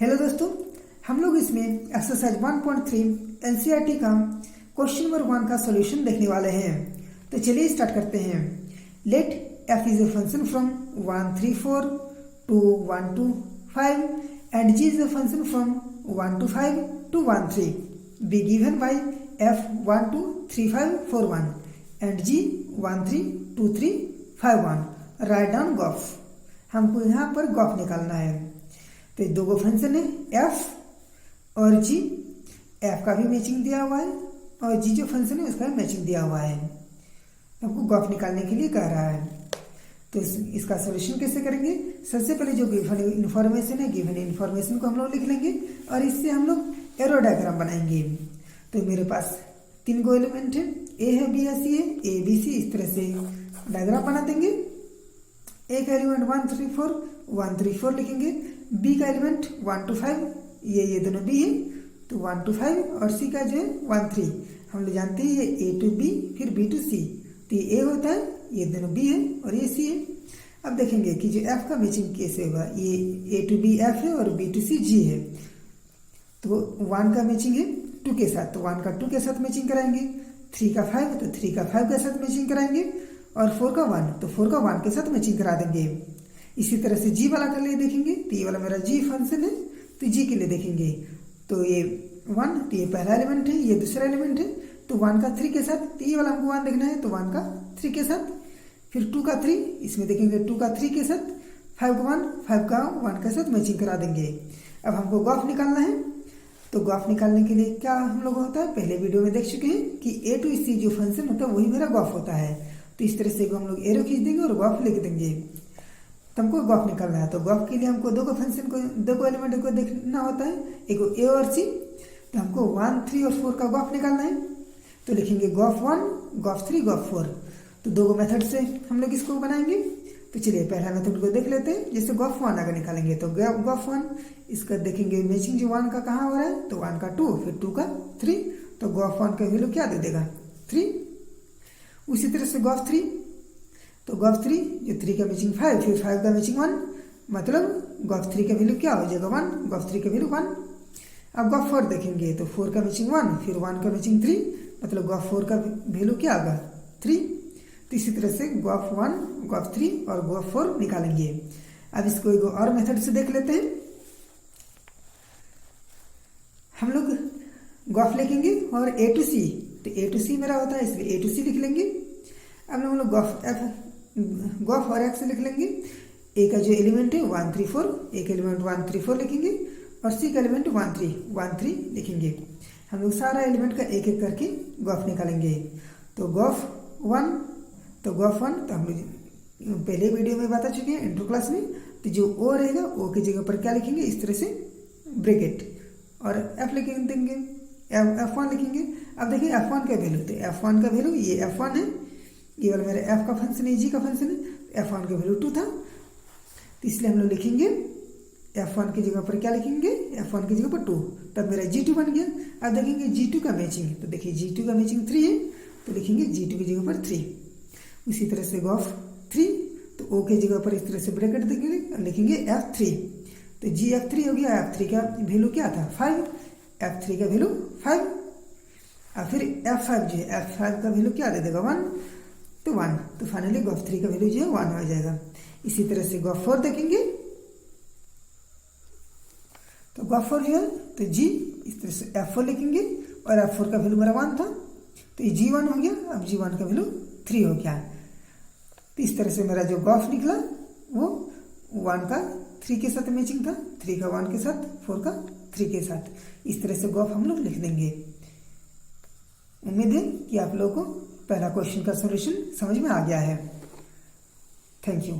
Hello दोस्तों, हम लोग इसमें एक्सरसाइज 1.3 एनसीईआरटी का क्वेश्चन नंबर 1 का सॉल्यूशन देखने वाले हैं। तो चलिए स्टार्ट करते हैं। Let f is a function from 1 3 4 to 1 2 5 and g is a function from 1 to 5 to 1 3 be given by f 1 2 3 5 4 1 and g 1 3 2 3 5 1। Write down graph. हमको यहाँ पर गॉफ निकालना है। तो दो गो फंक्शन है f और g। f का भी मैचिंग दिया हुआ है और g जो फंक्शन है उसका भी मैचिंग दिया हुआ है। हमको गॉफ निकालने के लिए कह रहा है। तो इसका सॉल्यूशन कैसे करेंगे? सबसे पहले जो गिवन इन्फॉर्मेशन है, गिवन इन्फॉर्मेशन को हम लोग लिख लेंगे और इससे हम लोग एरो डायग्राम बनाएंगे। तो मेरे पास 3 गो एलिमेंट है, ए है, बी है, सी है, ए बी सी। इस तरह से डायग्राम बना देंगे। ए का एलिमेंट 1 3 4 1 3 4 लिखेंगे। बी का एलिमेंट 1 to 5, ये दोनों बी है तो 1 to 5 और सी का जो है 1 3। हम लोग जानते हैं ये ए टू बी फिर बी टू सी, तो ये ए होता है, ये दोनों बी है और ये सी है। अब देखेंगे कि जो एफ का मैचिंग कैसे होगा। ये ए टू बी एफ है और बी टू सी जी है। तो 1 का मैचिंग है 2 के साथ, तो 1 का 2 के साथ मैचिंग कराएंगे। 3 का 5 तो 3 का 5 के साथ मैचिंग कराएंगे और 4 का 1 तो 4 का 1 के साथ मैचिंग करा देंगे। इसी तरह से जी वाला के लिए देखेंगे तो ये वाला मेरा जी फंक्शन है, तो जी के लिए देखेंगे तो ये 1, तो ये पहला एलिमेंट है, ये दूसरा एलिमेंट है, तो 1 का 3 के साथ, तो ये वाला हमको 1 देखना है तो 1 का 3 के साथ। फिर 2 का 3, इसमें देखेंगे 2 का 3 के साथ, 5 का 1 5 का 1 के साथ मैचिंग करा देंगे। अब हमको गॉफ निकालना है। तो गॉफ निकालने के लिए क्या हम लोग होता है, पहले वीडियो में देख चुके हैं कि ए टू सी जो फंक्शन होता है वही मेरा गॉफ होता है। तो इस तरह से हम लोग एरो खींच देंगे और गॉफ लिख देंगे। तो हमको गॉफ निकालना है। तो गॉफ के लिए हमको दो को फंक्शन को, दो को एलिमेंट को देखना होता है, एक ए और सी। तो हमको 1 3 और 4 का गॉफ निकालना है। तो लिखेंगे गॉफ 1 गॉफ 3 गॉफ 4। तो दो गो मेथड से हम लोग इसको बनाएंगे। तो चलिए पहला मेथड को देख लेते हैं। जैसे गॉफ 1 अगर निकालेंगे तो गॉफ 1 इसका देखेंगे मैचिंग जो 1 का कहाँ हो रहा है, तो 1 का 2 फिर 2 का 3। तो गॉफ 1 का वैल्यू क्या दे देगा 3। उसी तरह से गॉफ 3, तो गॉफ 3 जो 3 का मैचिंग 5 फिर 5 का मैचिंग 1, मतलब गॉफ 3 का वैल्यू क्या हो जाएगा 1। गॉफ 3 का वैल्यू 1। अब गॉफ 4 देखेंगे तो 4 का मैचिंग 1 फिर 1 का मैचिंग 3, मतलब गॉफ 4 का वैल्यू क्या होगा 3। तो इसी तरह से गॉफ 1 गॉफ 3 और गॉफ 4 निकालेंगे। अब इसको एक और मेथड से देख लेते हैं। हम लोग गॉफ लिखेंगे और ए टू सी, तो ए टू सी मेरा होता है इसलिए ए टू सी लिख लेंगे। अब हम लोग गॉफ और एक्स लिख लेंगे। ए का जो एलिमेंट है 1 3 4, एक एलिमेंट 1 3 4 लिखेंगे और सी का एलिमेंट 1 3 लिखेंगे। हम लोग सारा एलिमेंट का एक एक करके गॉफ निकालेंगे। तो गॉफ 1, तो हम लोग पहले वीडियो में बता चुके हैं इंट्रो क्लास में। तो जो ओ रहेगा ओ की जगह पर क्या लिखेंगे, इस तरह से ब्रैकेट और एफ लिख देंगे, F1 लिखेंगे। अब देखिए F1 का वैल्यू, तो F1 का वैल्यू ये F1 है, ये वाला मेरा f का फंक्शन है, g का फंक्शन है। F1 का वैल्यू 2 था, तो इसलिए हम लोग लिखेंगे F1 की जगह पर क्या लिखेंगे, F1 की जगह पर 2, तब मेरा G2 बन गया। अब देखेंगे G2 का मैचिंग, तो देखिए G2 का मैचिंग 3 है, तो लिखेंगे G2 की जगह पर 3। उसी तरह से गॉफ 3, तो O की जगह पर इस तरह से ब्रैकेट देंगे और लिखेंगे F3। तो GF3 हो गया। F3 का वैल्यू क्या था 5, F3 का वैल्यू 5। और फिर F5 जो है, F5 का वैल्यू क्या दे देगा 1, तो 1। तो फाइनली गॉफ 3 का वैल्यू जो है 1 हो जाएगा। इसी तरह से गॉफ 4 देखेंगे। तो गॉफ 4 जो है तो जी इस तरह से F4 लिखेंगे और F4 का वैल्यू मेरा 1 था, तो ये G1 हो गया। अब G1 का वैल्यू 3 हो गया। तो इस तरह से मेरा जो गॉफ निकला वो 1 का 3 के साथ मैचिंग था, 3 का 1 के साथ, 4 का 3 के साथ। इस तरह से गॉफ हम लोग लिख देंगे। उम्मीद है कि आप लोगों को पहला क्वेश्चन का सॉल्यूशन समझ में आ गया है। Thank you.